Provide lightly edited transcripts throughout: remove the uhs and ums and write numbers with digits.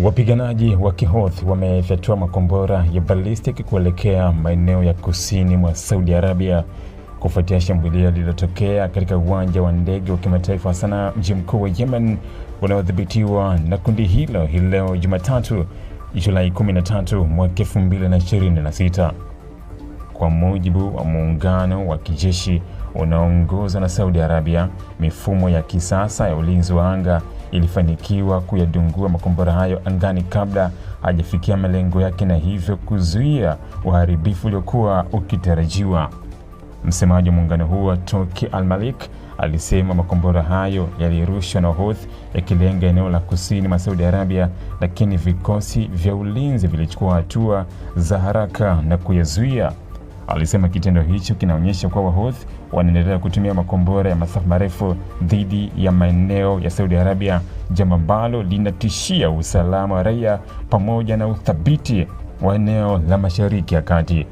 Wapiganaji wa Kihouthi wamefyatua makombora ya ballistic kuelekea maeneo ya kusini mwa Saudi Arabia kufuatia shambulio lililotokea katika uwanja wa ndege wa kimataifa wa Sanaa, mji mkuu wa Yemen, unaodhibitiwa na kundi hilo hii leo Jumatatu, Julai 13 mwaka 2026. Kwa mujibu wa muungano wa kijeshi unaoongozwa na Saudi Arabia, mifumo ya kisasa ya ulinzi wa anga ilifanikiwa kuyadungua makombora hayo angani kabla hajafikia malengo yake na hivyo kuzuia uharibifu uliokuwa ukitarajiwa. Msemaji wa muungano huo, Turki Al-Malik, alisema makombora hayo yalirushwa na Houthi yakilenga eneo la kusini mwa Saudi Arabia, lakini vikosi vya ulinzi vilichukua hatua za haraka na kuyazuia. Alisema kitendo hicho kinaonyesha kuwa Wahouthi wanaendelea kutumia makombora ya masafa marefu dhidi ya maeneo ya Saudi Arabia, jambo ambalo linatishia usalama wa raia pamoja na uthabiti wa eneo la Mashariki ya Kati.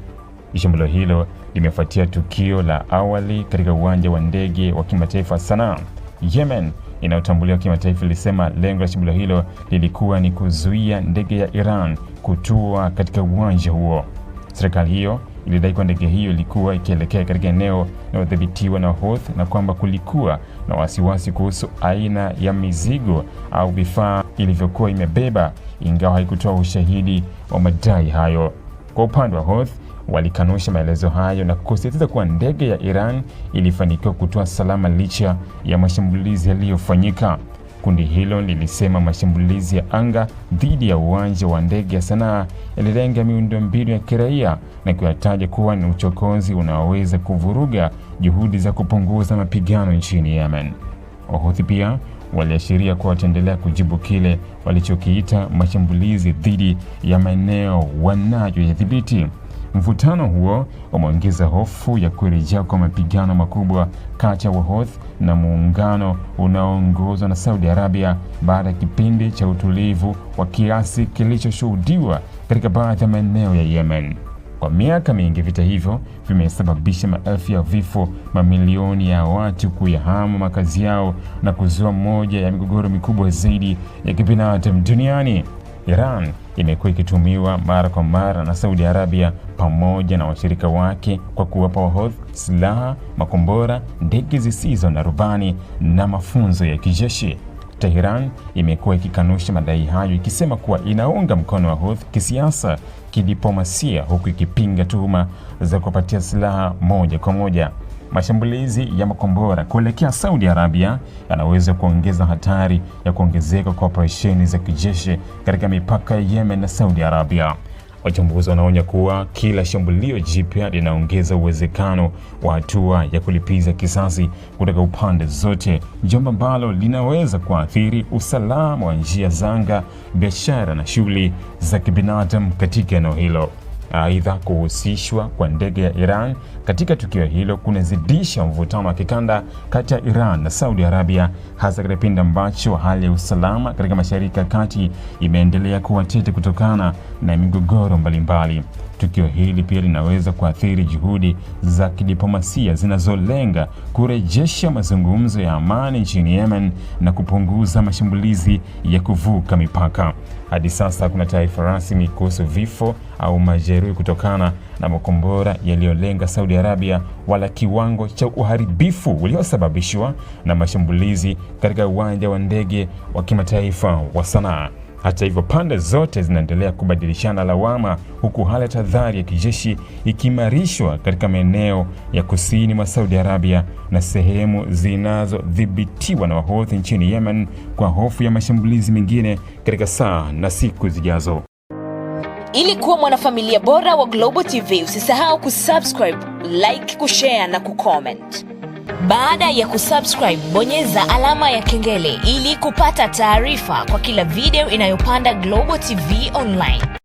Shambulio hilo limefuatia tukio la awali katika uwanja wa ndege wa kimataifa Sanaa. Yemen inayotambuliwa kimataifa ilisema lengo la shambulio hilo lilikuwa ni kuzuia ndege ya Iran kutua katika uwanja huo. Serikali hiyo ilidai kwa ndege hiyo ilikuwa ikielekea katika eneo linalodhibitiwa na Houthi na kwamba kulikuwa na wasiwasi kuhusu aina ya mizigo au vifaa ilivyokuwa imebeba, ingawa haikutoa ushahidi wa madai hayo. Kwa upande wa Houthi, walikanusha maelezo hayo na kusisitiza kuwa ndege ya Iran ilifanikiwa kutoa salama licha ya mashambulizi yaliyofanyika. Kundi hilo lilisema mashambulizi ya anga dhidi ya uwanja wa ndege ya Sanaa yalilenga miundombinu ya kiraia na kuyataja kuwa ni uchokozi unaoweza kuvuruga juhudi za kupunguza mapigano nchini Yemen. Wahouthi pia waliashiria kuwa wataendelea kujibu kile walichokiita mashambulizi dhidi ya maeneo wanayoyadhibiti. Mvutano huo umeongeza hofu ya kurejea kwa mapigano makubwa kati ya Wahouthi na muungano unaoongozwa na Saudi Arabia baada ya kipindi cha utulivu wa kiasi kilichoshuhudiwa katika baadhi ya maeneo ya Yemen. Kwa miaka mingi, vita hivyo vimesababisha maelfu ya vifo, mamilioni ya watu kuyahama makazi yao na kuzua moja ya migogoro mikubwa zaidi ya kibinadamu duniani. Iran imekuwa ikitumiwa mara kwa mara na Saudi Arabia pamoja na washirika wake kwa kuwapa Wahouthi silaha, makombora, ndege zisizo na rubani na mafunzo ya kijeshi. Tehran imekuwa ikikanusha madai hayo, ikisema kuwa inaunga mkono Wahouthi kisiasa, kidiplomasia, huku ikipinga tuhuma za kupatia silaha moja kwa moja. Mashambulizi ya makombora kuelekea Saudi Arabia yanaweza kuongeza hatari ya kuongezeka kwa operesheni za kijeshi katika mipaka ya Yemen na Saudi Arabia. Wachambuzi wanaonya kuwa kila shambulio jipya linaongeza uwezekano wa hatua ya kulipiza kisasi kutoka upande zote, jambo ambalo linaweza kuathiri usalama wa njia za anga, biashara na shughuli za kibinadamu katika eneo hilo. Aidha, kuhusishwa kwa ndege ya Iran katika tukio hilo kunazidisha mvutano wa kikanda kati ya Iran na Saudi Arabia, hasa katika kipindi ambacho hali ya usalama katika Mashariki ya Kati imeendelea kuwa tete kutokana na migogoro mbalimbali. Tukio hili pia linaweza kuathiri juhudi za kidiplomasia zinazolenga kurejesha mazungumzo ya amani nchini Yemen na kupunguza mashambulizi ya kuvuka mipaka. Hadi sasa hakuna taarifa rasmi kuhusu vifo au majeruhi kutokana na makombora yaliyolenga Saudi Arabia wala kiwango cha uharibifu uliosababishwa na mashambulizi katika uwanja wa ndege wa kimataifa wa Sanaa. Hata hivyo, pande zote zinaendelea kubadilishana lawama, huku hali ya tahadhari ya kijeshi ikiimarishwa katika maeneo ya kusini mwa Saudi Arabia na sehemu zinazodhibitiwa na Wahouthi nchini Yemen, kwa hofu ya mashambulizi mengine katika saa na siku zijazo. Ili kuwa mwanafamilia bora wa Global TV, usisahau kusubscribe, like, kushare na kucomment. Baada ya kusubscribe, bonyeza alama ya kengele ili kupata taarifa kwa kila video inayopanda Global TV Online.